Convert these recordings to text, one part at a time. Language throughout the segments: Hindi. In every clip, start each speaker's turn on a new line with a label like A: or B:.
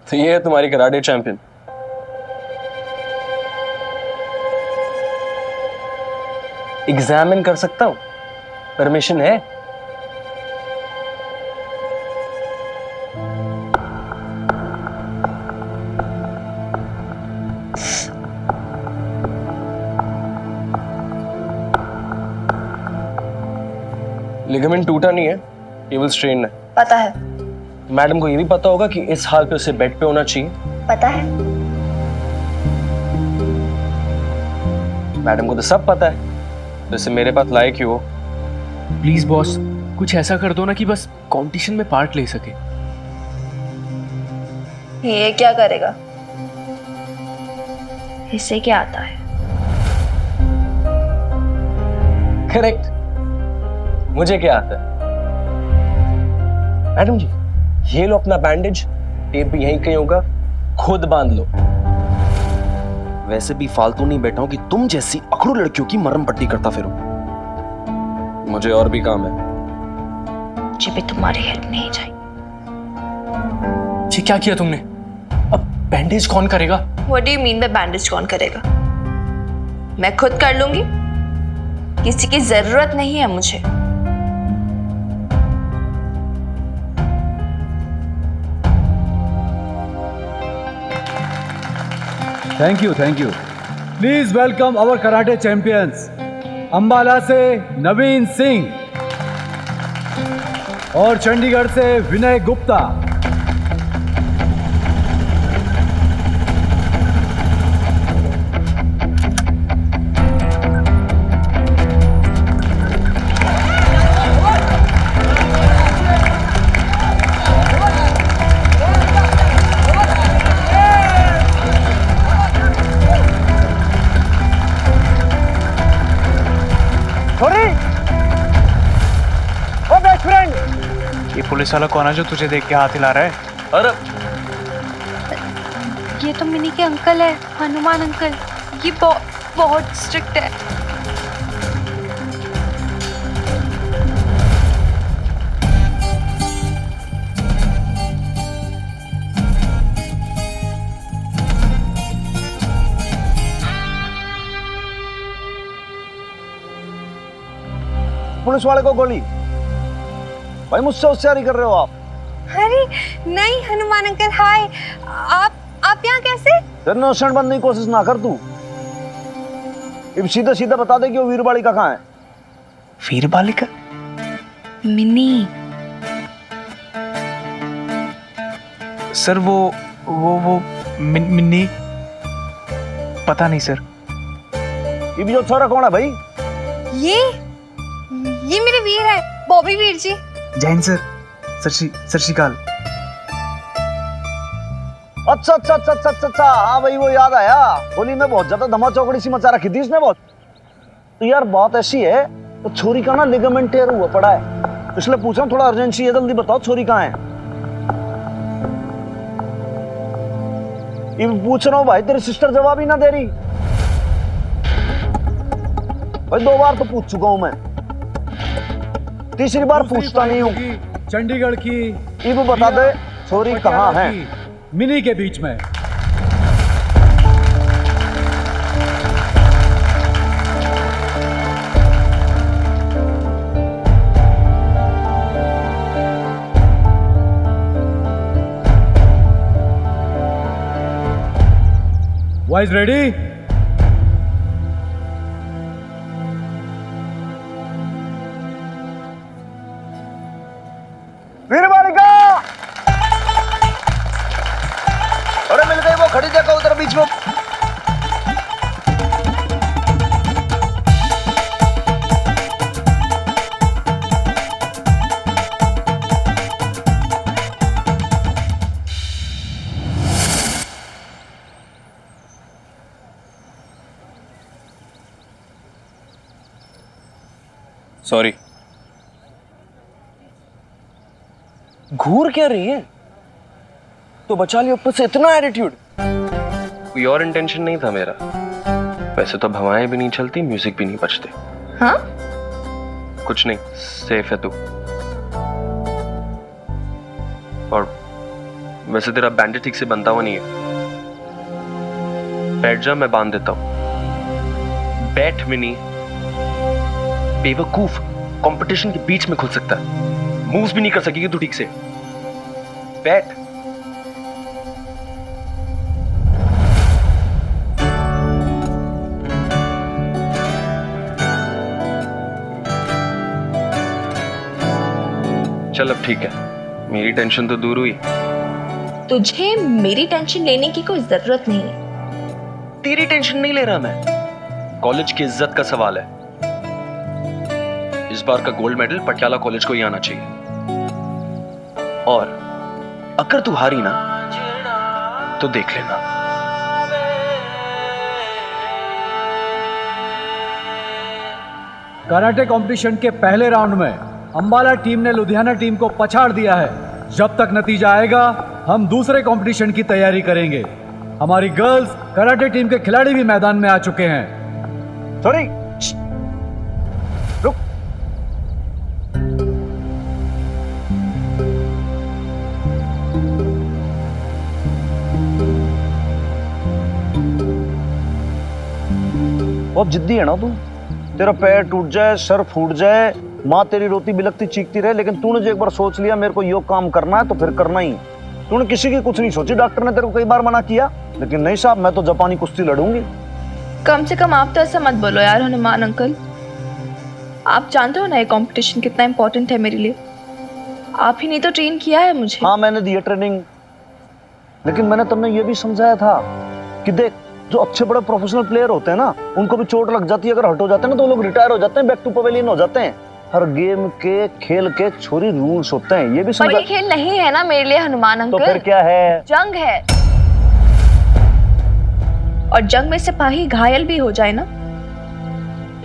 A: तो ये है तुम्हारी कराटे चैंपियन। एग्जामिन कर सकता हूं? परमिशन है? लिगामेंट टूटा नहीं है, केवल स्ट्रेन है।
B: पता है।
A: मैडम को ये भी पता होगा कि इस हाल पे उसे बेड पे होना चाहिए।
B: पता है।
A: मैडम को तो सब पता है, तो इसे मेरे पास लाए क्यों?
C: प्लीज बॉस, कुछ ऐसा कर दो ना कि बस कंपटीशन में पार्ट ले सके।
B: ये क्या करेगा? इसे क्या आता है?
A: करेक्ट, मुझे क्या आता है? मैडम जी, ये लो अपना बैंडेज, टेप भी यहीं कहीं होगा, खुद बांध लो। वैसे भी फालतू नहीं बैठा हूं कि तुम जैसी अकड़ू लड़कियों की मरहम पट्टी करता फिरूं। मुझे और भी काम है।
B: मुझे भी तुम्हारी हेल्प नहीं चाहिए।
C: ये क्या किया तुमने? अब बैंडेज कौन करेगा?
B: What do you mean by bandage कौन करेगा? मैं खुद कर लूंगी। किसी की जरूरत नहीं है मुझे।
D: Thank you. Please welcome our karate champions, Ambala से नवीन सिंह और चंडीगढ़ से विनय गुप्ता।
E: ये पुलिस वाला कौन है जो तुझे देख के हाथ हिला रहा है?
A: अरे
F: ये तो मिनी के अंकल है, हनुमान अंकल। ये बहुत स्ट्रिक्ट है।
G: पुलिस वाले को गोली। भाई मुझसे होशियारी कर रहे हो आप?
F: अरे नहीं हनुमान अंकल, हाय। आप यहाँ कैसे?
G: तेरे नौसेंड बनने की कोशिश ना कर तू। अब सीधा सीधा बता दे कि वो वीर बालिका कहाँ है?
E: वीर बालिका?
F: मिनी।
E: सर वो मिन्नी, पता नहीं सर।
G: ये जो छोरा कौन है भाई?
F: ये मेरे वीर है, बॉबी वीर जी।
E: जैन सर, सत श्री अकाल।
G: अच्छा, हाँ भाई वो याद आया। होली में बहुत ज्यादा धमा चौकड़ी सी मचा रखी थी इसने बहुत। तो यार बात ऐसी है, तो छोरी का ना लिगामेंट टेयर हुआ पड़ा है, इसलिए पूछ रहा हूँ, थोड़ा अर्जेंसी है, जल्दी बताओ छोरी कहाँ है। ये पूछ रहा हूँ भाई, तेरी सिस्टर जवाब ही ना दे रही। भाई 2 बार तो पूछ चुका हूं मैं, तीसरी बार पूछता नहीं हूँ।
D: चंडीगढ़ की
G: ये वो बता दे छोरी कहाँ है?
D: मिनी के बीच में। Boys ready?
G: वीर बालिका! अरे मिल गई वो खड़ी, देखो उधर बीच में।
A: सॉरी। घूर क्या रही है? तो बचा लिया, ऊपर से इतना एटीट्यूड। कोई और इंटेंशन नहीं था मेरा। वैसे तो अब हवाएं भी नहीं चलती, म्यूजिक भी नहीं बजते।
B: हाँ?
A: कुछ नहीं, सेफ है तू। और वैसे तेरा बैंडेज ठीक से बंधा हुआ नहीं है। बैठ जा, मैं बांध देता हूं। बैठ मिनी। बेवकूफ, कंपटीशन के बीच में खुल सकता है, मूव्स भी नहीं कर सकेगी तू ठीक से। बैठ। चल अब ठीक है, मेरी टेंशन तो दूर हुई।
B: तुझे मेरी टेंशन लेने की कोई जरूरत नहीं है।
A: तेरी टेंशन नहीं ले रहा मैं, कॉलेज की इज्जत का सवाल है। इस बार का गोल्ड मेडल पटियाला कॉलेज को ही आना चाहिए, और अगर तू हारी ना तो देख लेना।
D: कराटे कंपटीशन के पहले राउंड में अंबाला टीम ने लुधियाना टीम को पछाड़ दिया है। जब तक नतीजा आएगा हम दूसरे कंपटीशन की तैयारी करेंगे। हमारी गर्ल्स कराटे टीम के खिलाड़ी भी मैदान में आ चुके हैं।
G: सॉरी, रुक। बहुत जिद्दी है ना तू। तेरा पैर टूट जाए, सर फूट जाए, माँ तेरी रोती बिलखती चीखती रहे, लेकिन तूने जो एक बार सोच लिया मेरे को यो काम करना है तो फिर करना ही। तूने किसी की कुछ नहीं सोची। डॉक्टर ने तेरे को कई बार मना किया, लेकिन नहीं साहब, मैं तो जापानी कुश्ती लड़ूंगी।
B: कम से कम आप तो ऐसा मत बोलो यार हनुमान अंकल। आप जानते हो ना ये कंपटीशन कितना इम्पोर्टेंट है मेरे लिए। आप ही नहीं तो ट्रेन किया है मुझे।
G: हाँ, मैंने दी है ट्रेनिंग, लेकिन मैंने तुमने ये भी समझाया था कि देख, जो अच्छे बड़े प्रोफेशनल प्लेयर होते हैं ना, उनको भी चोट लग जाती है, अगर हट हो जाते हैं ना तो वो लोग रिटायर हो जाते हैं, बैक टू पवेलियन हो जाते हैं। हर गेम के खेल के छोरी रूल्स होते हैं, ये भी
B: और
G: समझा।
B: ये खेल नहीं है ना मेरे लिए हनुमान
G: तो
B: अंकल।
G: फिर क्या है?
B: जंग है, और जंग में सिपाही घायल भी हो जाए ना,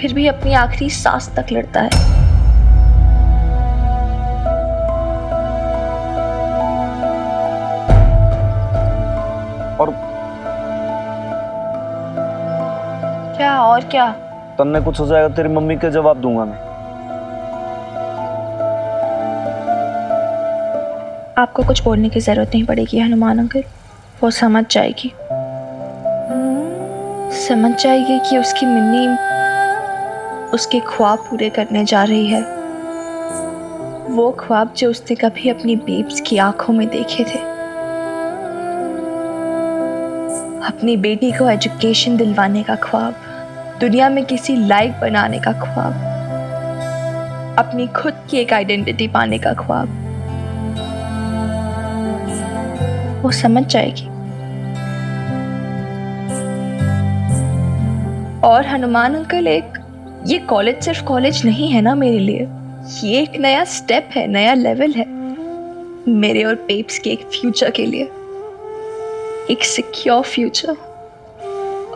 B: फिर भी अपनी आखिरी सांस तक लड़ता है।
G: और
B: क्या? और क्या?
G: तन्ने कुछ हो जाएगा तेरी मम्मी के जवाब दूंगा मैं।
B: आपको कुछ बोलने की जरूरत नहीं पड़ेगी हनुमान अंकल, वो समझ जाएगी। समझ जाएगी कि उसकी मिन्नी उसके ख्वाब पूरे करने जा रही है, वो ख्वाब जो उसने कभी अपनी बेब्स की आंखों में देखे थे। अपनी बेटी को एजुकेशन दिलवाने का ख्वाब, दुनिया में किसी लायक बनाने का ख्वाब, अपनी खुद की एक आइडेंटिटी पाने का ख्वाब। वो समझ जाएगी। और हनुमान अंकल, ये कॉलेज सिर्फ कॉलेज नहीं है ना मेरे लिए, ये एक नया स्टेप है, नया लेवल है मेरे और पेप्स के एक फ्यूचर के लिए। एक secure future,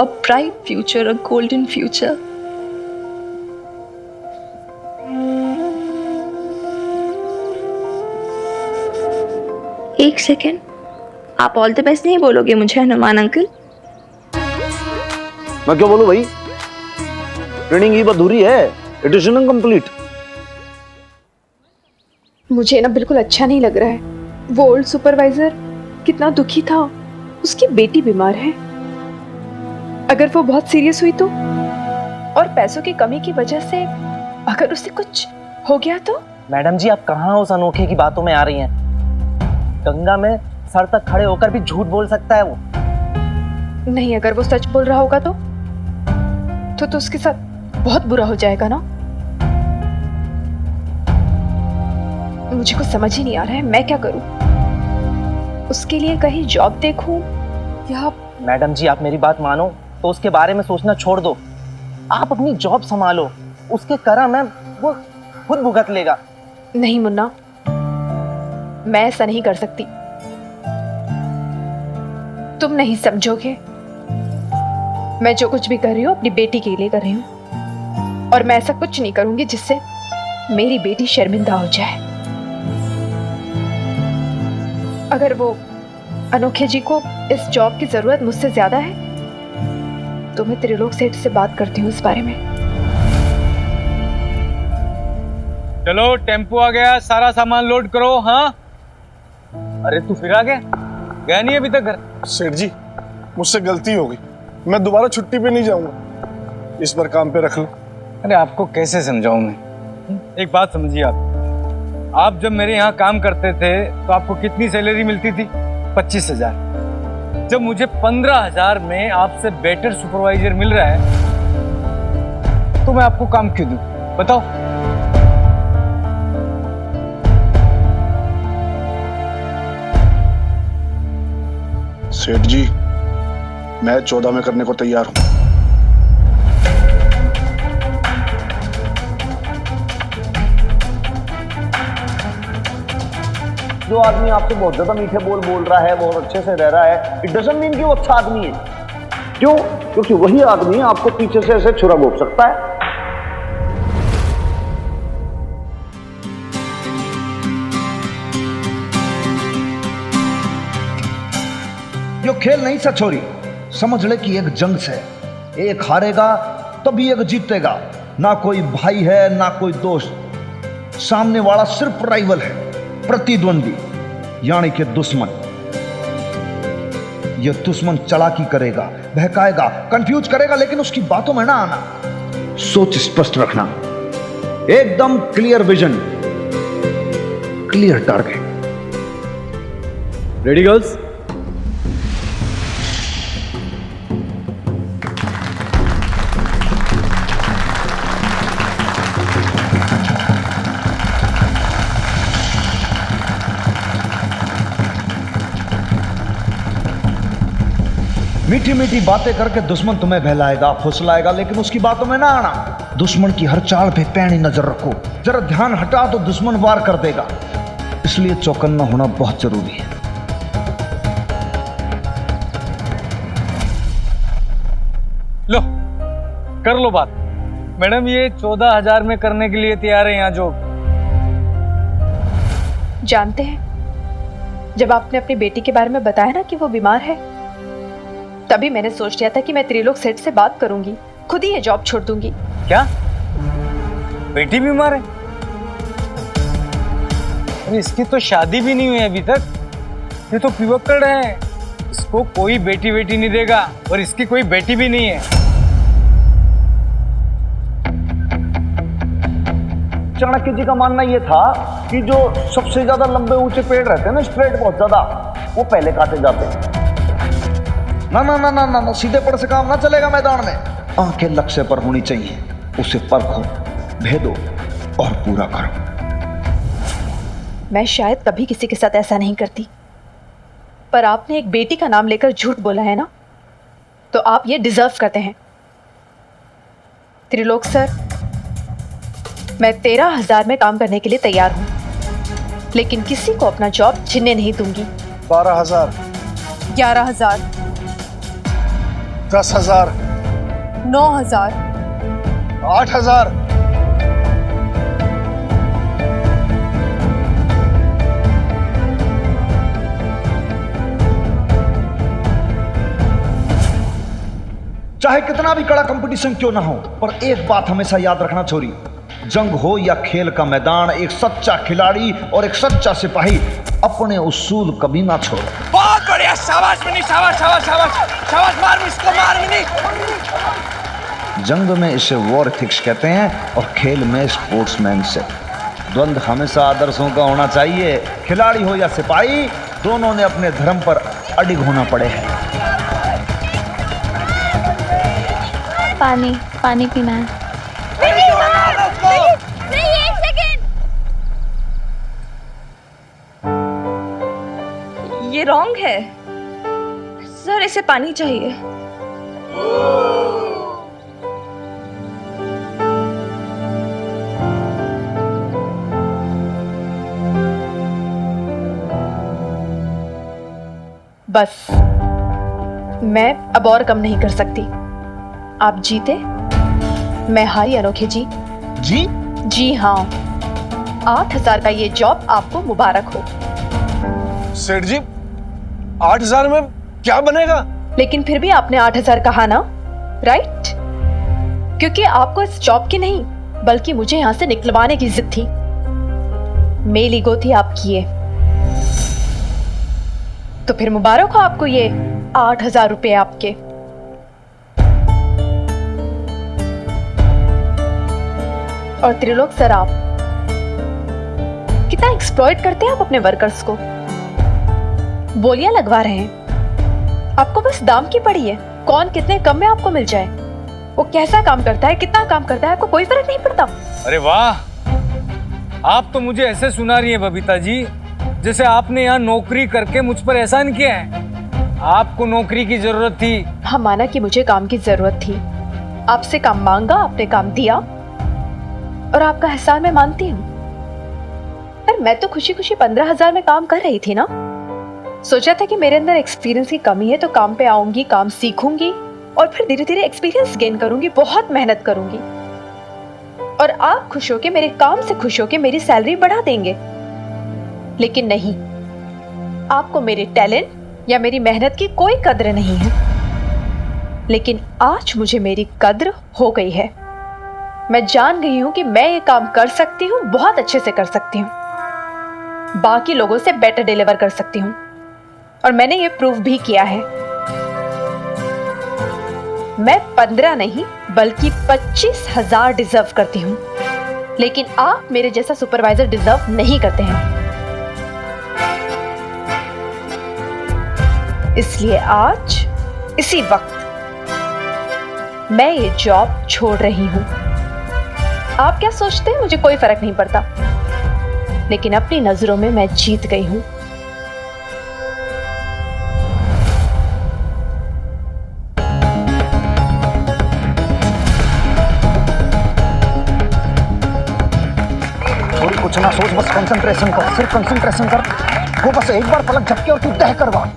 B: a bright future, a golden future. एक सेकेंड, आप ऑल द बेस्ट नहीं बोलोगे मुझे हनुमान अंकल?
G: मैं क्यों बोलूं भाई? ट्रेनिंग ही अधूरी है, इट इज इनकम्प्लीट।
H: मुझे ना बिल्कुल अच्छा नहीं लग रहा है। वो ओल्ड सुपरवाइजर कितना दुखी था, उसकी बेटी बीमार है। अगर वो बहुत सीरियस हुई तो, और पैसों की कमी की वजह से अगर उसे कुछ हो गया तो?
I: मैडम जी, आप कहाँ उस अनोखे की बातों में आ रही हैं? गंगा में सर तक खड़े होकर भी झूठ बोल सकता है वो।
H: नहीं, अगर वो सच बोल रहा होगा तो उसके साथ बहुत बुरा हो जाएगा ना। मुझे कुछ समझ ही नहीं आ रहा है, मैं क्या करूं? उसके लिए कहीं जॉब देखूं या?
I: मैडम जी, आप मेरी बात मानो तो उसके बारे में सोचना छोड़ दो। आप अपनी जॉब संभालो, उसके कर्म है वो खुद भुगत लेगा।
H: नहीं मुन्ना, मैं ऐसा नहीं कर सकती। तुम नहीं समझोगे। मैं जो कुछ भी कर रही हूँ अपनी बेटी के लिए कर रही हूँ, और मैं ऐसा कुछ नहीं करूंगी जिससे मेरी बेटी शर्मिंदा हो जाए। अगर वो अनोखे जी को इस जॉब की जरूरत मुझसे ज्यादा है तो मैं त्रिलोक सेठ से बात करती हूँ इस बारे में।
D: चलो टेम्पो आ गया, सारा सामान लोड करो। हाँ, अरे तू फिर आ गया? गया नहीं अभी तक घर?
J: सेठ जी, मुझसे गलती हो गई, मैं दोबारा छुट्टी पे नहीं जाऊंगा, इस बार काम पे रख लो।
D: अरे आपको कैसे समझाऊं मैं? एक बात समझिए आप जब मेरे यहाँ काम करते थे तो आपको कितनी सैलरी मिलती थी? 25,000। जब मुझे 15,000 में आपसे बेटर सुपरवाइजर मिल रहा है तो मैं आपको काम क्यों दूं? बताओ।
J: सेठ जी, मैं 14 में करने को तैयार हूं।
G: जो आदमी आपसे बहुत ज्यादा मीठे बोल रहा है, बहुत अच्छे से रह रहा है, इट डजंट मीन कि वो अच्छा आदमी है। क्यों? क्योंकि वही आदमी आपको पीछे से ऐसे छुरा घोंप सकता है। यो खेल नहीं सा छोरी, समझ ले कि एक जंग से, एक हारेगा तभी एक जीतेगा। ना कोई भाई है ना कोई दोस्त, सामने वाला सिर्फ राइवल है, प्रतिद्वंदी, यानी कि दुश्मन। यह दुश्मन चालाकी करेगा, बहकाएगा, कंफ्यूज करेगा, लेकिन उसकी बातों में ना आना। सोच स्पष्ट रखना, एकदम clear vision, clear target.
D: Ready girls?
G: मीठी मीठी बातें करके दुश्मन तुम्हें बहलाएगा, फुसलाएगा, लेकिन उसकी बातों में ना आना। दुश्मन की हर चाल पे पैनी नजर रखो, जरा ध्यान हटा तो दुश्मन वार कर देगा, इसलिए चौकन्ना होना बहुत जरूरी है।
D: लो, कर लो बात। मैडम, ये 14,000 में करने के लिए तैयार है यहाँ जो?
H: जानते हैं, जब आपने अपनी बेटी के बारे में बताया ना कि वो बीमार है, तभी मैंने सोच लिया था कि मैं त्रिलोक सेठ से बात करूंगी, खुद ही ये जॉब छोड़ दूंगी।
D: क्या? बेटी बीमार है? अरे इसकी तो शादी भी नहीं हुई अभी तक, ये तो पिवक्कड़ है, इसको कोई बेटी नहीं देगा, और इसकी कोई बेटी भी नहीं है।
G: चाणक्य जी का मानना यह था कि जो सबसे ज्यादा लंबे ऊंचे पेड़ रहते हैं ना, स्ट्रेट बहुत ज्यादा, वो पहले काटे जाते हैं। ना ना ना ना ना ना, सीधे पड़ से काम ना चलेगा मैदान में। आंखें लक्ष्य पर होनी चाहिए, उसे परखो, भेदो और पूरा करो।
H: मैं शायद कभी किसी के साथ ऐसा नहीं करती, पर आपने एक बेटी का नाम लेकर झूठ बोला है ना, तो आप ये डिजर्व करते हैं। त्रिलोक सर, मैं 13,000 में काम करने के लिए तैयार हूं, लेकिन किसी को अपना जॉब छीनने नहीं दूंगी।
J: 12,000,
F: 11,000,
J: 10,000,
F: 9,000,
J: 8,000।
G: चाहे कितना भी कड़ा कंपटीशन क्यों ना हो, पर एक बात हमेशा याद रखना छोरी, जंग हो या खेल का मैदान, एक सच्चा खिलाड़ी और एक सच्चा सिपाही अपने उसूल कभी ना छोड़ो।
C: बहुत बढ़िया, शाबाश मिनी, शाबाश शाबाश शाबाश शाबाश, मार इसको, मार मिनी।
G: जंग में इसे वॉर एथिक्स कहते हैं और खेल में स्पोर्ट्समैनशिप। द्वंद्व हमेशा आदर्शों का होना चाहिए, खिलाड़ी हो या सिपाही, दोनों ने अपने धर्म पर अडिग होना पड़े हैं।
K: पानी पानी पीना है।
F: नहीं, एक सेकेंड।
B: ये रॉन्ग है सर, इसे पानी चाहिए।
H: बस, मैं अब और कम नहीं कर सकती। आप जीते, मैं हारी अनोखे जी।
G: जी?
H: जी हाँ, 8,000 का ये जॉब आपको मुबारक हो।
J: सेठ जी, 8,000 में क्या बनेगा?
H: लेकिन फिर भी आपने 8,000 कहा ना, राइट? क्योंकि आपको इस जॉब की नहीं, बल्कि मुझे यहां से निकलवाने की जिद थी। मेल ईगो थी आपकी ये। तो फिर मुबारक हो आपको ये 8,000 रुपए आपके। और त्रिलोक सर, आप कितना एक्सप्लॉइट करते हैं आप अपने वर्कर्स को। बोलियां लगवा रहे हैं, आपको बस दाम की पड़ी है कौन कितने कम में आपको मिल जाए। वो कैसा काम करता है, कितना काम करता है, आपको कोई फर्क नहीं पड़ता।
K: अरे वाह, आप तो मुझे ऐसे सुना रही है बबीता जी जैसे आपने यहाँ नौकरी करके मुझ पर एहसान किया है। आपको नौकरी की जरूरत थी।
H: हाँ, माना कि मुझे काम की जरूरत थी, आपसे काम मांगा, आपने काम दिया और आपका एहसान मैं मानती हूँ। पर मैं तो खुशी खुशी 15,000 में काम कर रही थी ना। सोचा था कि मेरे अंदर एक्सपीरियंस की कमी है तो काम पे आऊंगी, काम सीखूंगी और फिर धीरे धीरे एक्सपीरियंस गेन करूंगी, बहुत मेहनत करूंगी और आप खुश होके, मेरे काम से खुश होके मेरी सैलरी बढ़ा देंगे। लेकिन नहीं, आपको मेरे टैलेंट या मेरी मेहनत की कोई कद्र नहीं है। लेकिन आज मुझे मेरी कद्र हो गई है। मैं जान गई हूं कि मैं ये काम कर सकती हूं, बहुत अच्छे से कर सकती हूं, बाकी लोगों से बेटर डिलीवर कर सकती हूं और मैंने ये प्रूव भी किया है। मैं 15 नहीं बल्कि 25,000 डिजर्व करती हूं, लेकिन आप मेरे जैसा सुपरवाइजर डिजर्व नहीं करते हैं। इसलिए आज इसी वक्त मैं ये जॉब छोड़ रही हूं। आप क्या सोचते हैं, मुझे कोई फर्क नहीं पड़ता, लेकिन अपनी नजरों में मैं जीत गई हूं।
G: थोड़ी कुछ ना सोच, बस कंसंट्रेशन कर, सिर्फ कंसंट्रेशन कर। वो बस एक बार पलक झपके और तू तय करवा।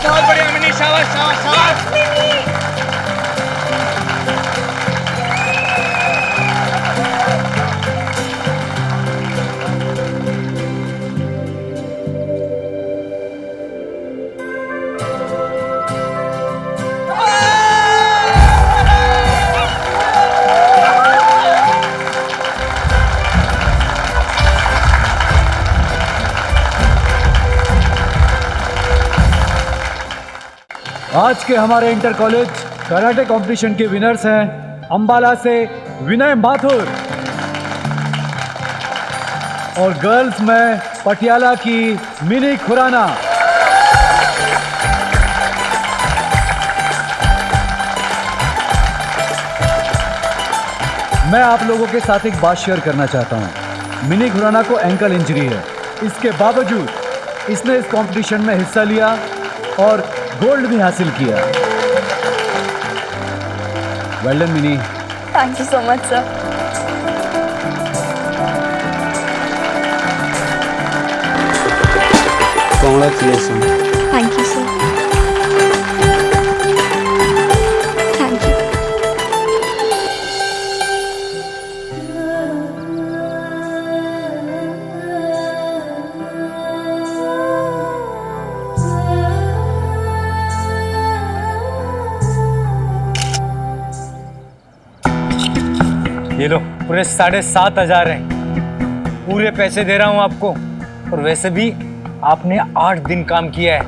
K: बहुत बढ़िया मिनी, शाबाश शाबाश शाबाश।
D: आज के हमारे इंटर कॉलेज कराटे कंपटीशन के विनर्स हैं अंबाला से विनय माथुर और गर्ल्स में पटियाला की मिनी खुराना। मैं आप लोगों के साथ एक बात शेयर करना चाहता हूं। मिनी खुराना को एंकल इंजरी है, इसके बावजूद इसने इस कंपटीशन में हिस्सा लिया और गोल्ड भी हासिल किया। Well done mini.
B: Thank you so much sir.
E: Congratulation.
B: Thank you sir. Thank you.
K: ये लो, पूरे 7,500 हैं। पूरे पैसे दे रहा हूं आपको। और वैसे भी आपने 8 दिन काम किया है।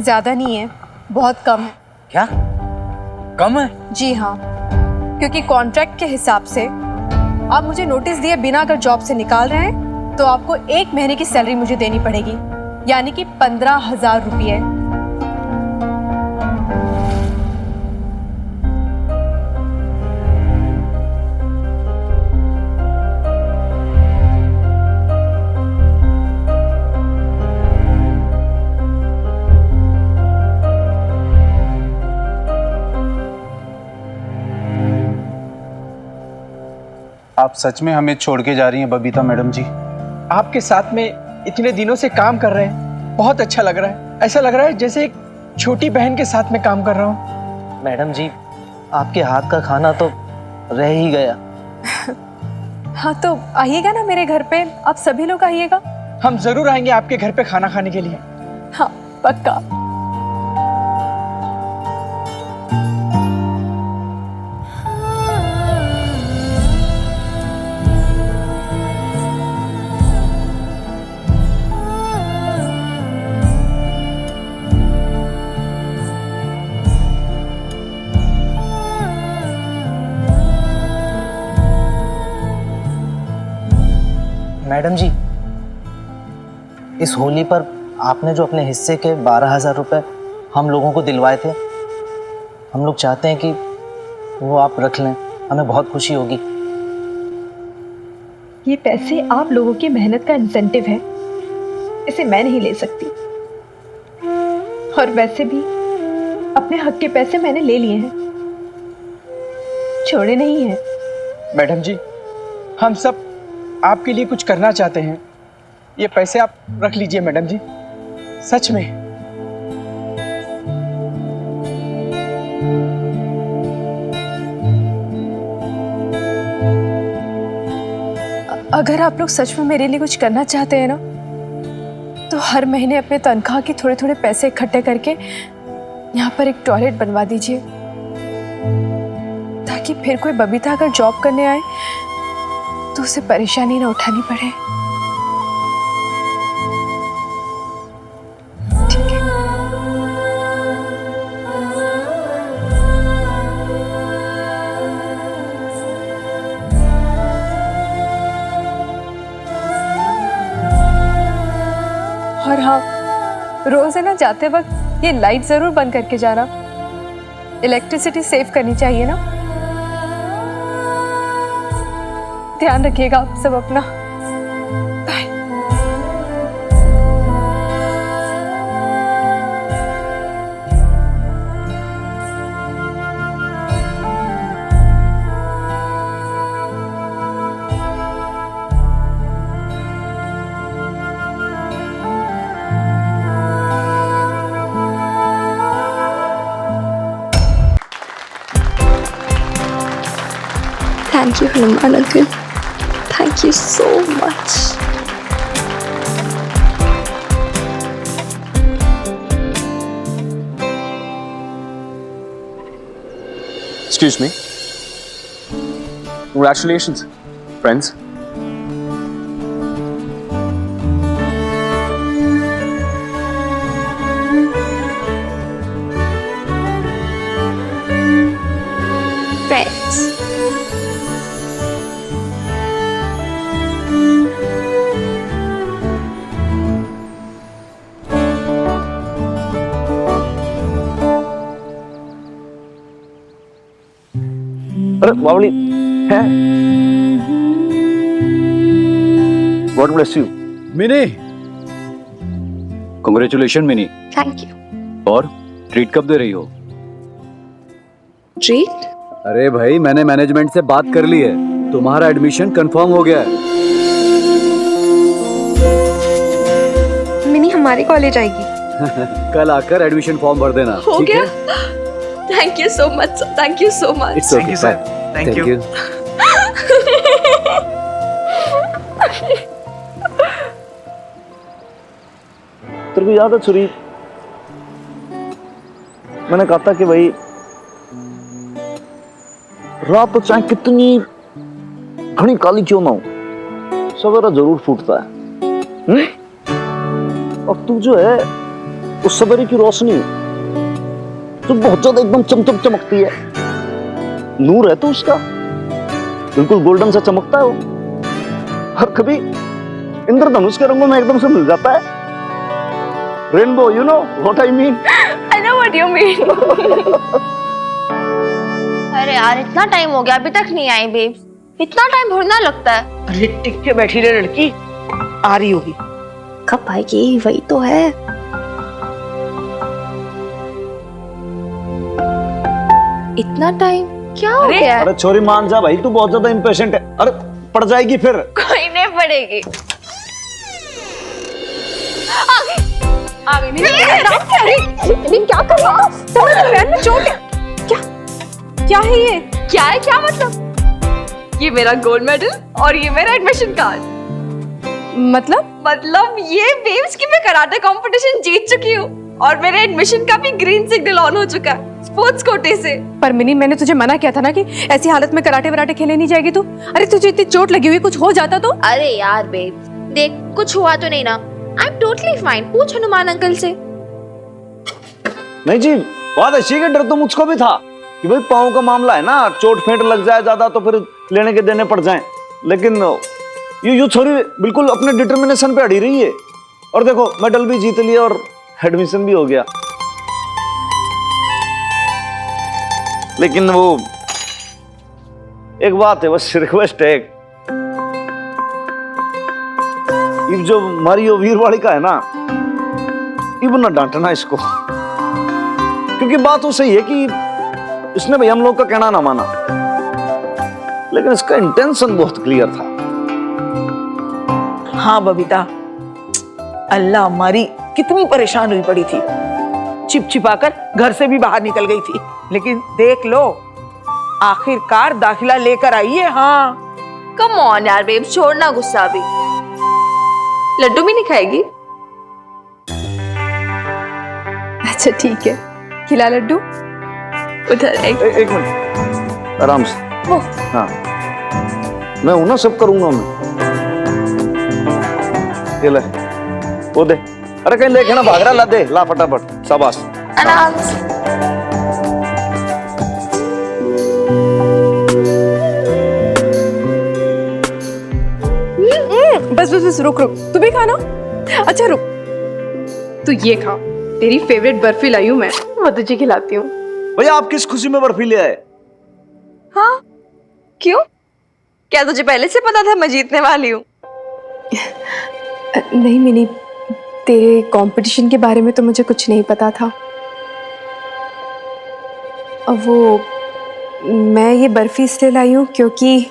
F: ज्यादा नहीं है, बहुत कम है।
K: क्या कम है?
F: जी हाँ, क्योंकि कॉन्ट्रैक्ट के हिसाब से आप मुझे नोटिस दिए बिना अगर जॉब से निकाल रहे हैं तो आपको 1 महीने की सैलरी मुझे देनी पड़ेगी, यानी कि 15,000 रुपये।
E: आप सच में हमें छोड़ के जा रही हैं बबीता मैडम जी?
C: आपके साथ में इतने दिनों से काम कर रहे हैं, बहुत अच्छा लग रहा है। ऐसा लग रहा है जैसे एक छोटी बहन के साथ में काम कर रहा हूँ।
I: मैडम जी, आपके हाथ का खाना तो रह ही गया।
F: हाँ तो आइएगा ना मेरे घर पे, आप सभी लोग आइएगा।
C: हम जरूर आएंगे आपके घर पे खाना खाने के लिए।
F: हाँ पक्का।
I: मैडम जी, इस होली पर आपने जो अपने हिस्से के 12,000 रुपए हम लोगों को दिलवाए थे, हम लोग चाहते हैं कि वो आप रख लें, हमें बहुत खुशी होगी।
B: ये पैसे आप लोगों की मेहनत का इंसेंटिव है, इसे मैं नहीं ले सकती। और वैसे भी अपने हक के पैसे मैंने ले लिए हैं, छोड़े नहीं हैं।
C: मैडम जी, हम सब आपके लिए कुछ करना चाहते हैं, ये पैसे आप रख लीजिए मैडम जी, सच में।
F: अगर आप लोग सच में मेरे लिए कुछ करना चाहते हैं ना, तो हर महीने अपने तनख्वाह के थोड़े थोड़े पैसे इकट्ठे करके यहाँ पर एक टॉयलेट बनवा दीजिए, ताकि फिर कोई बबीता अगर जॉब करने आए तो उसे परेशानी ना उठानी पड़े। ठीक है। और हाँ, रोज है ना जाते वक्त ये लाइट जरूर बंद करके जाना, इलेक्ट्रिसिटी सेव करनी चाहिए ना। ध्यान रखिएगा आप सब अपना। Bye.
B: Thank you, Hanuman uncle. Thank you so much.
A: Excuse me. Congratulations, friends.
B: Friends.
G: अरे बावली है। God bless you.
D: Mini, congratulation mini.
B: Thank you.
D: और ट्रीट कब दे रही हो?
B: Treat?
D: अरे भाई, मैंने मैनेजमेंट से बात कर ली है, तुम्हारा एडमिशन कंफर्म हो गया है।
H: मिनी हमारे कॉलेज आएगी।
D: कल आकर एडमिशन फॉर्म भर देना।
B: हो
D: ठीक
B: गया?
D: है?
B: Thank you so much. Thank you so much.
D: It's okay, sir. Thank you.
G: तेरे को याद है छुरी, मैंने कहा था कि भाई रात तो चाहे कितनी घनी काली क्यों ना हो, सवेरा जरूर फूटता है। और तू जो है उस सवेरे की रोशनी जो बहुत ज्यादा एकदम चमचम चमकती है, नूर है तो उसका बिल्कुल गोल्डन सा चमकता है वो, और कभी इंद्रधनुष के रंगों में एकदम से मिल जाता है। Rainbow, you know what I mean.
B: I know what you mean.
L: अरे यार, इतना टाइम हो गया अभी तक नहीं आई बेब। इतना टाइम थोड़ी ना लगता है।
M: अरे टिक के बैठी रहे लड़की, आ रही होगी।
B: कब आएगी? वही तो है। इतना टाइम क्या हो गया?
G: अरे छोरी मान जा भाई, तू बहुत ज्यादा इम्पेशेंट है। अरे पड़ जाएगी फिर।
L: कोई नहीं पड़ेगी।
F: आ गई। क्या कर रहा हो? पैर में चोट है। क्या है ये?
B: क्या है? क्या मतलब? ये मेरा गोल्ड मेडल और ये मेरा एडमिशन कार्ड। मतलब ये बेब्स की मैं कराटे कंपटीशन जीत चुकी हूँ और मेरे एडमिशन का भी ग्रीन सिग्नल ऑन हो चुका है स्पोर्ट्स कोटे से।
F: पर मिनी, मैंने तुझे मना किया था ना कि ऐसी हालत में कराटे वराटे खेले नहीं जाएगी तू। अरे तुझे इतनी चोट लगी हुई, कुछ हो जाता तो।
L: अरे यार बेब, देख कुछ हुआ तो नहीं ना। I am totally fine. पूछ हनुमान अंकल से।
G: नहीं जी, बात ऐसी कि डर तो मुझको भी था कि भाई पाँव का मामला है ना, चोट फेंट लग जाए ज्यादा तो फिर लेने के देने पड़ जाएं। लेकिन ये छोरी बिल्कुल अपने डिटर्मिनेशन पे अड़ी रही है और देखो मेडल भी जीत लिया और एडमिशन भी हो गया। लेकिन वो एक बात है, बस रिक्वेस्ट है, ये जो मारियो वीरवाड़ी का है ना, ये ना डांटना इसको, क्योंकि बात तो सही है कि इसने भाई हम लोग का कहना ना माना, लेकिन इसका इंटेंशन बहुत क्लियर था।
M: हाँ बबीता, अल्लाह हमारी कितनी परेशान हुई पड़ी थी, चिपचिपाकर घर से भी बाहर निकल गई थी, लेकिन देख लो आखिरकार दाखिला लेकर आई है। हाँ
B: कम ऑन यार बेब, छोड़ना गुस्सा भी। लड्डू भी नहीं खाएगी?
F: अच्छा ठीक है, खिला लड्डू।
B: उधर
G: एक मिनट, आराम से। हाँ मैं हूं ना, सब करूंगा मैं। ये ले, वो दे। अरे कहीं लेके ना भाग रहा, ला दे, ला फटाफट, शाबाश।
L: आराम से।
F: बस बस बस, रुक रुक, तू भी खाना। अच्छा रुक, तू ये खा, तेरी फेवरेट बर्फी लाई हूँ मैं तुझे खिलाती हूँ।
G: भैया आप किस खुशी में बर्फी ले आए?
B: हाँ क्यों, क्या तुझे पहले से पता था मैं जीतने वाली हूँ?
F: नहीं मिनी, तेरे कंपटीशन के बारे में तो मुझे कुछ नहीं पता था। अब वो मैं ये बर्फी इसलिए लाई हूँ क्योंकि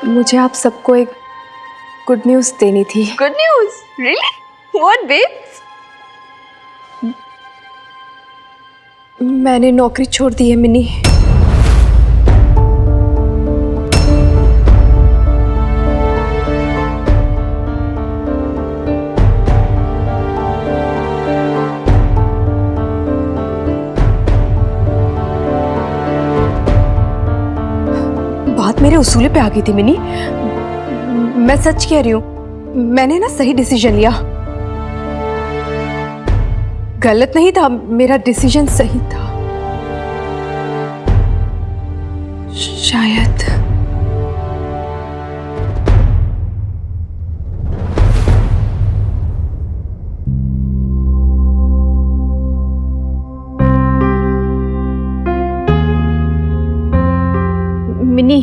F: मुझे आप सबको एक गुड न्यूज़ देनी थी।
B: Good news? Really? What babes?
F: मैंने नौकरी छोड़ दी है मिनी। बात मेरे उसूले पे आ गई थी मिनी, मैं सच कह रही हूँ, मैंने ना सही डिसीजन लिया। गलत नहीं था, मेरा डिसीजन सही था शायद। मिनी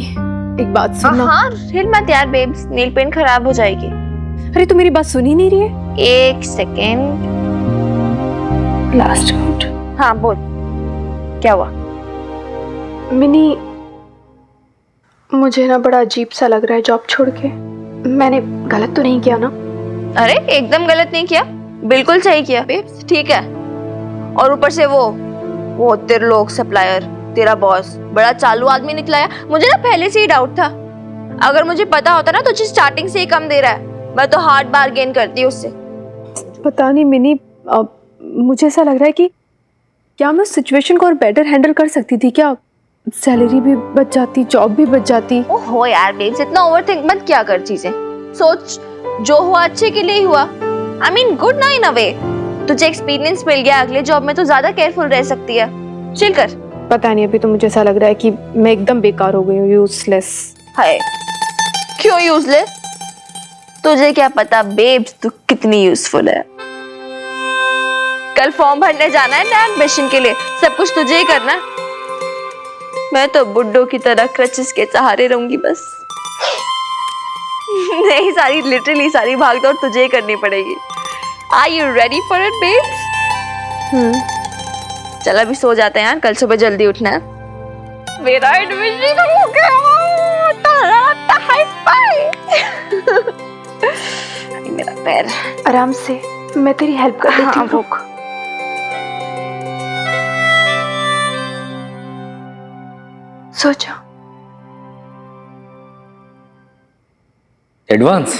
F: एक बात सुनना।
L: हाँ हिल मत यार बेब्स, नील पेंट खराब हो जाएगी।
F: अरे तू मेरी बात सुन ही नहीं रही है।
L: एक सेकेंड,
F: लास्ट आउट।
L: हाँ बोल, क्या हुआ?
H: मिनी, मुझे ना बड़ा अजीब सा लग रहा है जॉब छोड़ के। मैंने गलत तो नहीं किया ना?
L: अरे एकदम गलत नहीं किया, बिल्कुल सही किया बेब्स, ठीक है। और ऊपर से वो तेरे लोग सप्लायर, तेरा बॉस बड़ा चालू आदमी निकला है। मुझे ना पहले से ही डाउट था, अगर मुझे पता होता ना तुझे स्टार्टिंग से ही कम दे रहा है, मैं तो हार्ड बार्गेन करती उससे।
F: पता नहीं मिनी, मुझे ऐसा लग रहा है कि क्या मैं उस सिचुएशन को और बेटर हैंडल कर सकती थी क्या? सैलरी भी बच जाती, जॉब भी बच जाती।
L: ओहो यार बेब्स, इतना ओवरथिंक मत क्या कर चीजें। सोच, जो हुआ अच्छे के लिए ही हुआ। आई मीन गुड ना इन अ वे। तुझे एक्सपीरियंस मिल गया, अगले जॉब में तो ज्यादा केयरफुल रह सकती है। चिल कर।
F: पता नहीं, अभी तो मुझे ऐसा लग रहा है कि मैं एकदम बेकार हो गई हूँ, यूजलेस।
L: हाय, क्यों यूजलेस? तुझे क्या पता बेब्स तू कितनी यूजफुल है। कल फॉर्म भरने जाना है ना एडमिशन के लिए, सब कुछ तुझे ही करना है। मैं तो बुड्ढों की तरह क्रचेस के सहारे रहूंगी बस। नहीं, सारी लिटरली सारी भागदौड़ तुझे ही करनी पड़ेगी। Are you ready for it babes? चल अभी सो जाते हैं यार, कल सुबह जल्दी उठना है। मेरा एडमिशन हो गया, हाई फाई। मेरा पैर।
H: आराम से, मैं तेरी हेल्प कर देती हूँ। रुक। सो जा।
K: एडवांस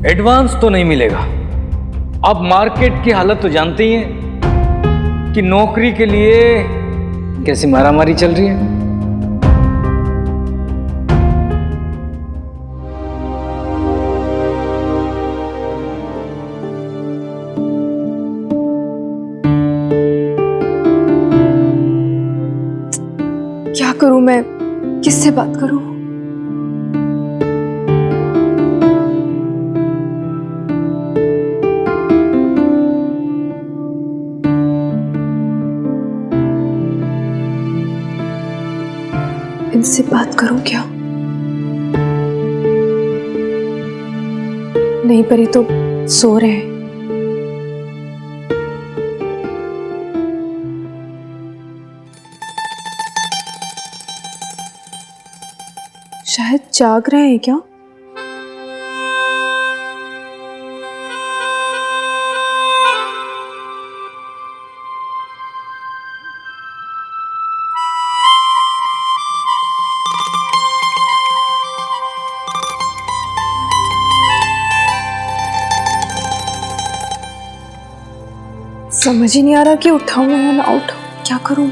K: एडवांस तो नहीं मिलेगा। अब मार्केट की हालत तो जानते ही हैं कि नौकरी के लिए कैसी मारामारी चल रही है।
H: क्या करूं मैं, किससे बात करूं? इनसे बात करूं क्या? नहीं, पर ये तो सो रहे हैं। शायद जाग रहे हैं क्या? समझ ही नहीं आ रहा कि उठाऊं या ना उठाऊं, क्या करूं?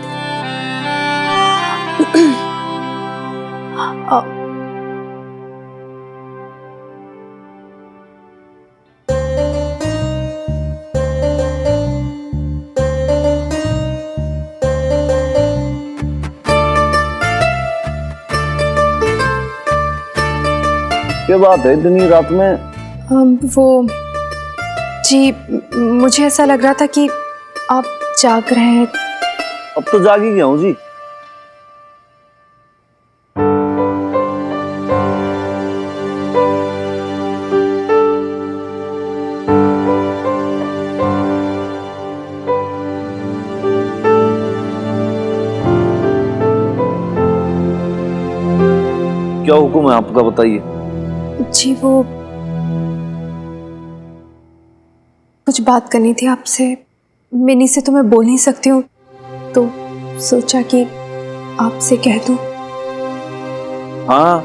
G: क्या बात है इतनी रात में?
H: वो जी, मुझे ऐसा लग रहा था कि आप जाग रहे हैं।
G: अब तो जाग ही गया हूं जी। क्या हुक्म है आपका, बताइए।
H: जी, वो कुछ बात करनी थी आपसे। मिनी से तो मैं बोल नहीं सकती हूँ, तो सोचा कि आपसे कह दूं।
G: हाँ,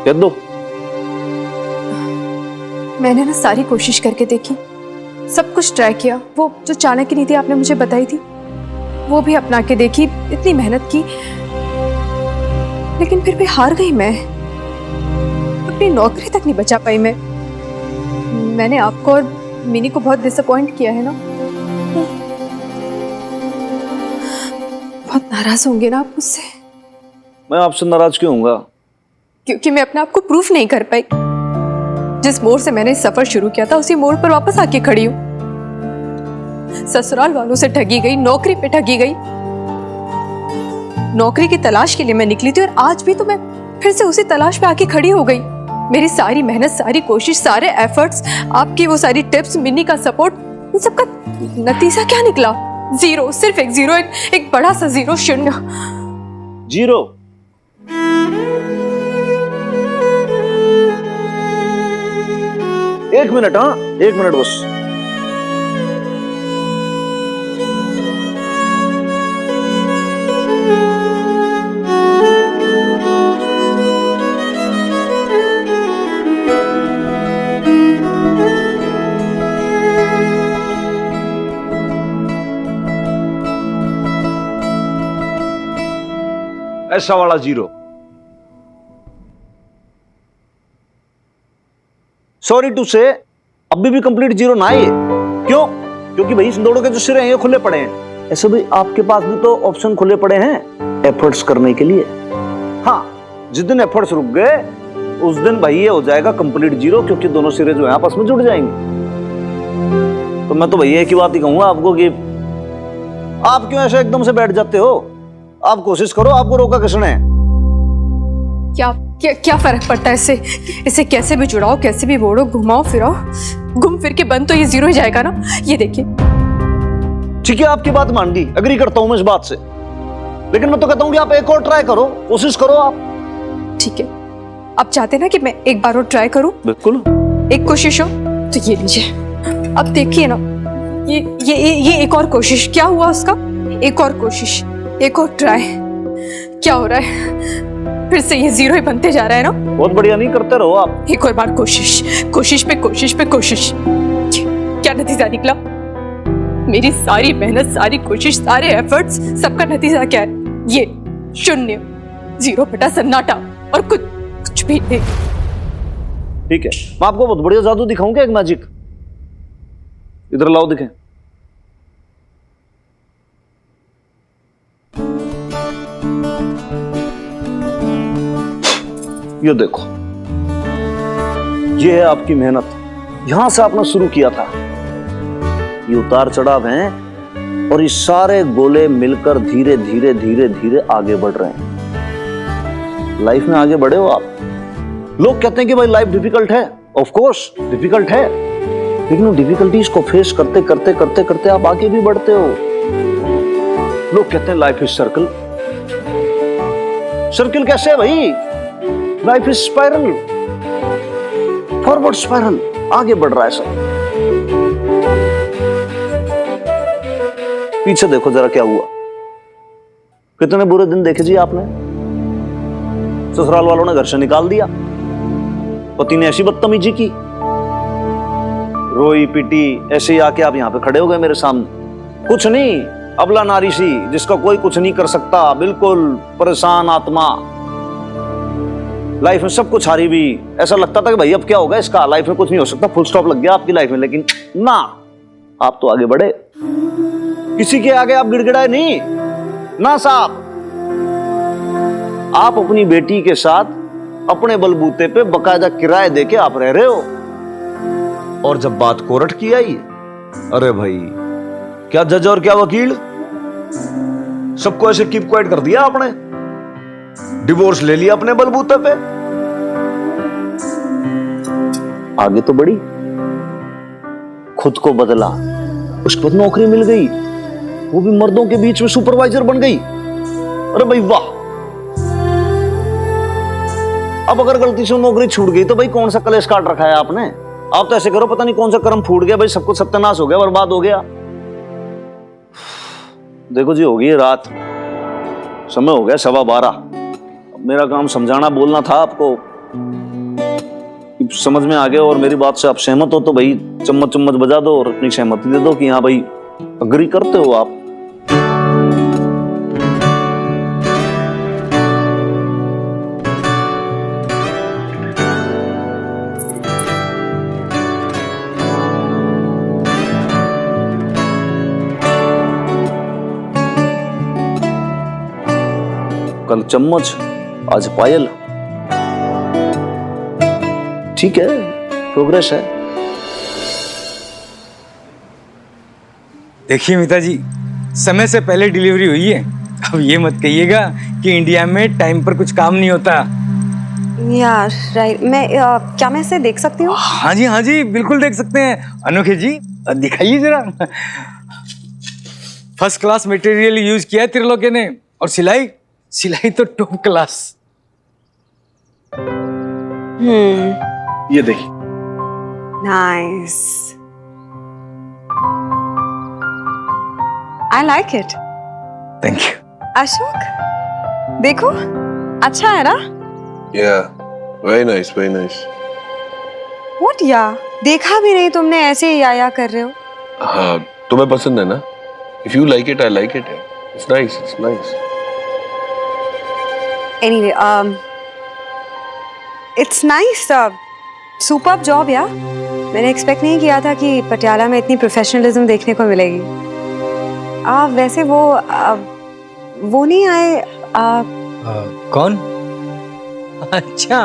G: कह दो।
H: मैंने ना सारी कोशिश करके देखी, सब कुछ ट्राई किया। वो जो चाणक्य नीति आपने मुझे बताई थी, वो भी अपना के देखी, इतनी मेहनत की, लेकिन फिर भी हार गई मैं। अपनी नौकरी तक नहीं बचा पाई मैं। मैंने आपको और मिनी को बहुत डिसअपॉइंट किया है ना। बहुत नाराज होंगे ना आप मुझसे।
G: मैं आपसे नाराज क्यों होऊंगा?
H: क्योंकि मैं अपने आप को प्रूफ नहीं कर पाई। जिस मोड़ से मैंने सफर शुरू किया था, उसी मोड़ पर वापस आके खड़ी हूं। ससुराल वालों से ठगी गई, नौकरी पे ठगी गई। नौकरी की तलाश के लिए मैं निकली थी, और आज भी तो मैं फिर से उसी तलाश पे आके खड़ी हो गई। मेरी सारी मेहनत, सारी कोशिश, सारे एफर्ट्स, आपकी वो सारी टिप्स, मिनी का सपोर्ट, इन सब का नतीजा क्या निकला? जीरो, सिर्फ एक जीरो, एक बड़ा सा जीरो, शून्य।
G: जीरो? एक मिनट, हाँ, एक मिनट बस। ऐसा वाला जीरो। सॉरी टू से, अभी भी कंप्लीट जीरो ना है ये। क्यों? क्योंकि भाई सिंदोड़ों के जो सिरे हैं ये खुले पड़े हैं। ऐसे भी आपके पास भी तो ऑप्शन खुले पड़े हैं एफर्ट्स करने के लिए। हाँ, जिस दिन एफर्ट्स रुक गए उस दिन भाई ये हो जाएगा कंप्लीट जीरो, क्योंकि दोनों सिरे जो है आपस में जुड़ जाएंगे। तो मैं तो भैया एक ही बात ही कहूंगा आपको कि आप क्यों ऐसे एकदम से बैठ जाते हो? आप कोशिश करो, आपको रोका किसने?
H: क्या क्या क्या फर्क पड़ता है इससे? इसे कैसे भी जुड़ाओ, कैसे भी मोड़ो, घुमाओ फिराओ, घूम फिर के बंद तो ये जीरो ही जाएगा ना। ये देखिए।
G: ठीक है, आपकी बात मान ली, एग्री करता हूं मैं इस बात से, लेकिन मैं तो कहता हूं कि आप एक और ट्राई करो, कोशिश करो आप।
H: ठीक है, आप चाहते ना कि मैं एक बार और ट्राई करूं?
G: बिल्कुल।
H: एक कोशिश हो तो ये लीजिए, अब देखिए ना, ये एक और कोशिश। क्या हुआ उसका? एक और कोशिश, एक और ट्राई। क्या हो रहा है?
F: फिर से ये जीरो ही बनते जा रहा है ना।
G: बहुत बढ़िया, नहीं करते रहो आप।
F: एक और बार कोशिश, कोशिश पे कोशिश पे कोशिश। क्या नतीजा निकला? मेरी सारी मेहनत, सारी कोशिश, सारे एफर्ट्स, सबका नतीजा क्या है? ये शून्य, जीरो बटा सन्नाटा, और कुछ भी नहीं।
G: ठीक है, मैं आपको बहुत बढ़िया जादू दिखाऊं क्या, एक मैजिक। इधर लाओ, दिखें। ये देखो, ये है आपकी मेहनत। यहां से आपने शुरू किया था। ये उतार चढ़ाव हैं और ये सारे गोले मिलकर धीरे धीरे धीरे धीरे आगे बढ़ रहे हैं। लाइफ में आगे बढ़े हो आप। लोग कहते हैं कि भाई लाइफ डिफिकल्ट है। ऑफ कोर्स डिफिकल्ट है, लेकिन डिफिकल्टीज को फेस करते करते करते करते आप आगे भी बढ़ते हो। लोग कहते हैं लाइफ इज सर्कल। सर्कल कैसे है भाई? Life is spiral, forward spiral, आगे बढ़ रहा है सब। पीछे देखो जरा क्या हुआ। कितने बुरे दिन देखे जी आपने। ससुराल वालों ने घर से निकाल दिया, पति ने ऐसी बदतमीजी की, रोई पिटी, ऐसे ही आके आप यहां पे खड़े हो गए मेरे सामने। कुछ नहीं, अबला नारी सी जिसका कोई कुछ नहीं कर सकता, बिल्कुल परेशान आत्मा। लाइफ में सब कुछ हारी भी। ऐसा लगता था कि भाई अब क्या होगा इसका, लाइफ में कुछ नहीं हो सकता, फुल स्टॉप लग गया आपकी लाइफ में। लेकिन ना, आप तो आगे बढ़े। किसी के आगे आप गिड़गिड़ाए नहीं ना साहब। आप अपनी बेटी के साथ अपने बलबूते पे बकायदा किराए देके आप रह रहे हो। और जब बात कोर्ट की आई, अरे भाई क्या जज और क्या वकील, सबको ऐसे कीप क्वाइट कर दिया आपने। डिवोर्स ले लिया अपने बलबूते पे। आगे तो बढ़ी, खुद को बदला, उसके बाद नौकरी मिल गई, वो भी मर्दों के बीच में सुपरवाइजर बन गई। अरे भाई वाह। अब अगर गलती से नौकरी छूट गई तो भाई कौन सा कलेश काट रखा है आपने। आप तो ऐसे करो, पता नहीं कौन सा कर्म फूट गया भाई, सब कुछ सत्यानाश हो गया, बर्बाद हो गया। देखो जी, हो गई रात, समय हो गया 12:15। मेरा काम समझाना बोलना था आपको, समझ में आ गया और मेरी बात से आप सहमत हो तो भाई चम्मच चम्मच बजा दो और अपनी सहमति दे दो कि हाँ भाई अग्री करते हो आप। कल चम्मच, आज पायल। ठीक है, प्रोग्रेस है।
K: देखिए मीता जी, समय से पहले डिलीवरी हुई है। अब ये मत कहिएगा कि इंडिया में टाइम पर कुछ काम नहीं होता।
F: यार राइट, क्या मैं इसे देख सकती हूँ?
K: हाँ जी बिल्कुल देख सकते हैं। अनोखे जी दिखाइए जरा। फर्स्ट क्लास मटेरियल यूज किया है त्रिलोके ने, और सिलाई तो टॉप क्लास।
J: ये देखिए।
F: Nice, I like it.
K: Thank you.
F: Ashok देखो, अच्छा है ना?
J: Very nice, very nice.
F: What या? देखा भी नहीं तुमने, ऐसे ही या कर रहे हो।
J: हाँ, तुम्हें पसंद है ना? If you like it, I like it. It's nice, it's nice.
F: Anyway, it's nice, superb job यार। मैंने एक्सपेक्ट नहीं किया था कि पटियाला में इतनी प्रोफेशनलिज्म देखने को मिलेगी। वैसे वो नहीं आए।
K: कौन? अच्छा,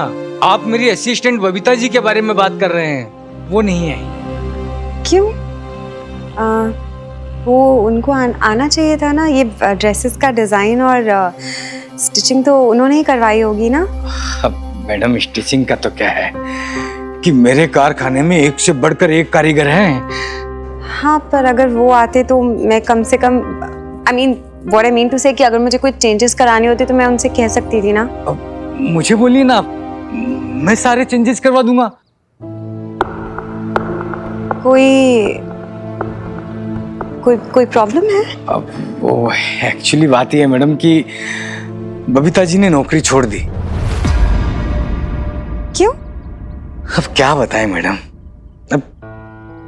K: आप मेरी असिस्टेंट बबीता जी के बारे में बात कर रहे हैं। वो नहीं आई।
F: क्यों? वो उनको आना चाहिए था ना। ये ड्रेसेस का डिजाइन और स्टिचिंग तो उन्होंने ही करवाई होगी ना।
K: मैडम, स्टिचिंग का तो क्या है कि मेरे कारखाने में एक से बढ़कर एक कारीगर हैं।
F: हाँ, पर अगर वो आते तो मैं कम से कम, व्हाट आई मीन टू से कि अगर मुझे कोई चेंजेस कराने होते तो मैं उनसे कह सकती थी ना।
K: मुझे बोलिए ना, मैं सारे चेंजेस करवा दूंगा।
F: कोई प्रॉब्लम है?
K: अब वो एक्चुअली बात ये है मैडम कि बबीता जी ने नौकरी छोड़ दी। अब क्या बताएं मैडम, अब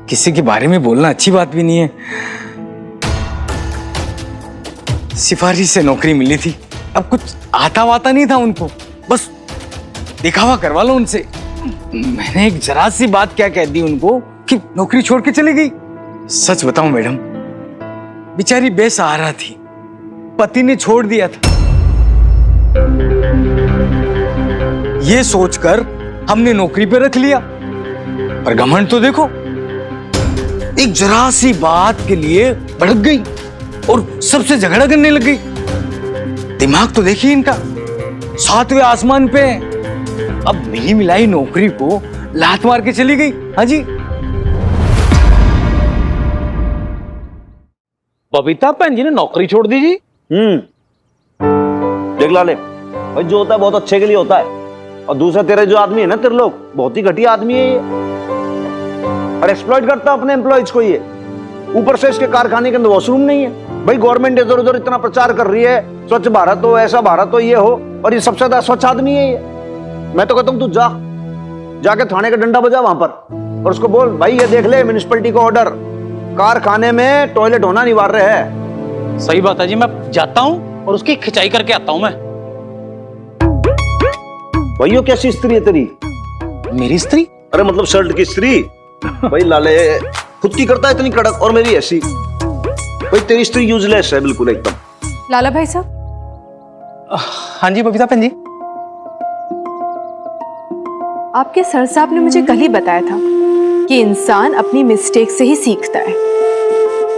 K: किसी के बारे में बोलना अच्छी बात भी नहीं है। सिफारिश से नौकरी मिली थी, अब कुछ आता वाता नहीं था उनको, बस दिखावा करवा लो उनसे। मैंने एक जरा सी बात क्या कह दी उनको कि नौकरी छोड़ के चली गई। सच बताऊं मैडम, बेचारी बेसहारा थी, पति ने छोड़ दिया था। ये सोचकर हमने नौकरी पे रख लिया, पर घमंड तो देखो, एक जरा सी बात के लिए भड़क गई और सबसे झगड़ा करने लग गई। दिमाग तो देखिए इनका, 7वें आसमान पे है। अब मिली मिलाई नौकरी को लात मार के चली गई। हाँ जी,
A: बबीता भैन जी ने नौकरी छोड़ दी जी।
G: देख लाले भाई, जो होता है बहुत अच्छे के लिए होता है, और दूसरा तेरे जो आदमी है ना, तेरे लोग बहुत ही घटिया आदमी है ये, और एक्सप्लॉइट करता है अपने एम्प्लॉइज को ये। ऊपर से इसके कारखाने के अंदर वॉशरूम नहीं है। भाई गवर्नमेंट इधर उधर इतना प्रचार कर रही है, स्वच्छ भारत हो, ऐसा भारत हो, ये हो, और ये सबसे ज्यादा स्वच्छ आदमी है ये। मैं तो कहता हूँ तू जाके थाने का डंडा बजा वहां पर, और उसको बोल भाई ये देख ले, म्युनिसिपैलिटी का ऑर्डर, कारखाने में टॉयलेट होना अनिवार्य है।
A: सही बात है जी, मैं जाता हूँ और उसकी खिंचाई करके आता हूँ मैं।
G: भाई कैसी स्त्री है तेरी?
A: मेरी स्त्री?
G: अरे मतलब शर्ट की स्त्री। भाई लाले खुद की करता है इतनी कड़क, और मेरी ऐसी। भाई तेरी स्त्री यूजलेस है बिल्कुल एकदम।
F: लाला भाई साहब।
A: हाँ जी बबीता भैन जी।
H: आपके सर साहब ने मुझे कल ही बताया था कि इंसान अपनी मिस्टेक से ही सीखता है।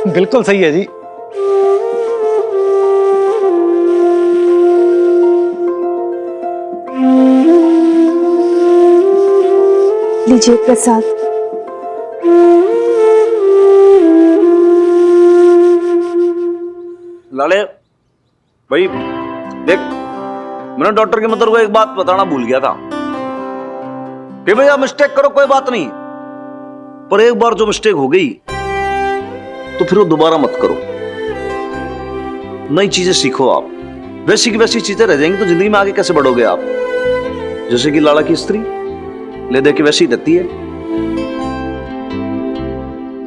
A: बिल्कुल सही है जी।
H: लीजिए प्रसाद।
G: लाले भाई देख, मैंने डॉक्टर के मतलब को एक बात बताना भूल गया था कि भैया मिस्टेक करो कोई बात नहीं, पर एक बार जो मिस्टेक हो गई तो फिर वो दोबारा मत करो। नई चीजें सीखो आप, वैसी की वैसी चीजें रह जाएंगी तो जिंदगी में आगे कैसे बढ़ोगे आप? जैसे कि लाला की स्त्री ले दे के वैसी रहती है।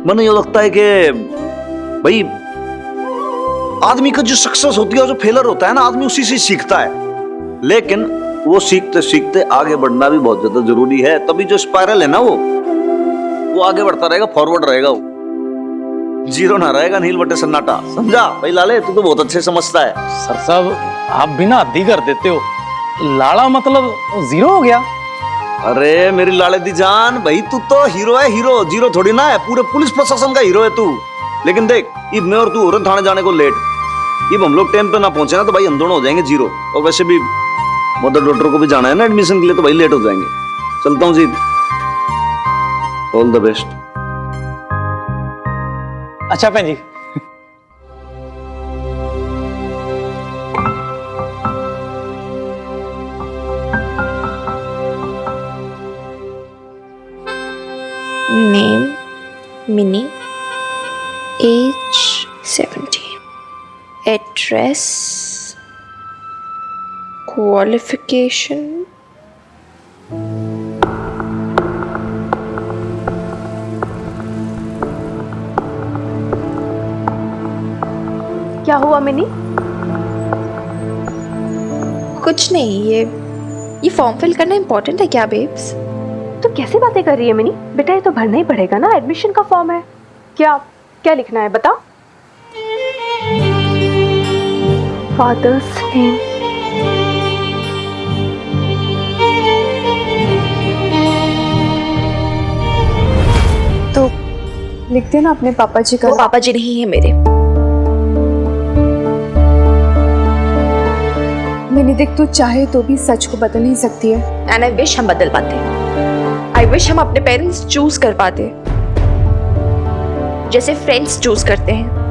G: मन ये लगता है कि भाई आदमी का जो सक्सेस होती है, जो फेलर होता है ना, आदमी उसी से सीखता है, लेकिन वो सीखते सीखते आगे बढ़ना भी बहुत ज्यादा जरूरी है। तभी जो स्पाइरल है ना वो आगे बढ़ता रहेगा, फॉरवर्ड रहेगा, वो जीरो ना रहेगा, नील बटे सन्नाटा। समझा भाई लाले? तू तो बहुत अच्छे समझता है।
A: सर साहब आप भी ना हद्दी कर देते हो, लाड़ा मतलब जीरो हो गया।
G: अरे मेरी लाले दी जान, भाई तू तो हीरो है, हीरो जीरो थोड़ी ना है, पूरे पुलिस प्रशासन का हीरो है तू। लेकिन देख, इब मैं और तू हो रहे थाने जाने को लेट, इब हम लोग टाइम पे ना पहुंचे ना तो भाई हम दोनों हो जाएंगे जीरो। और वैसे भी मदर डॉक्टर को भी जाना है ना एडमिशन के लिए, तो भाई लेट हो जाएंगे। चलता हूँ जी, ऑल द बेस्ट।
A: अच्छा भैन जी।
B: Name Mini, age 17, address, qualification,
H: क्या हुआ मिनी?
B: कुछ नहीं, ये फॉर्म फिल करना इम्पोर्टेंट है क्या बेब्स?
H: तो कैसी बातें कर रही है मिनी? बेटा ये तो भरना ही पड़ेगा ना, एडमिशन का फॉर्म है। क्या क्या लिखना है बता? फादर्स नेम, तो लिख देना अपने पापा जी का।
B: वो पापा जी नहीं है मेरे।
H: मिनी देख, तू चाहे तो भी सच को बदल नहीं सकती है।
B: एंड आई विश हम बदल पाते। आई विश हम अपने पेरेंट्स चूज कर पाते जैसे फ्रेंड्स चूज करते हैं।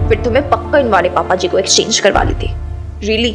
B: फिर तुम्हें पक्का इन वाले पापा जी को एक्सचेंज करवा लेते। रियली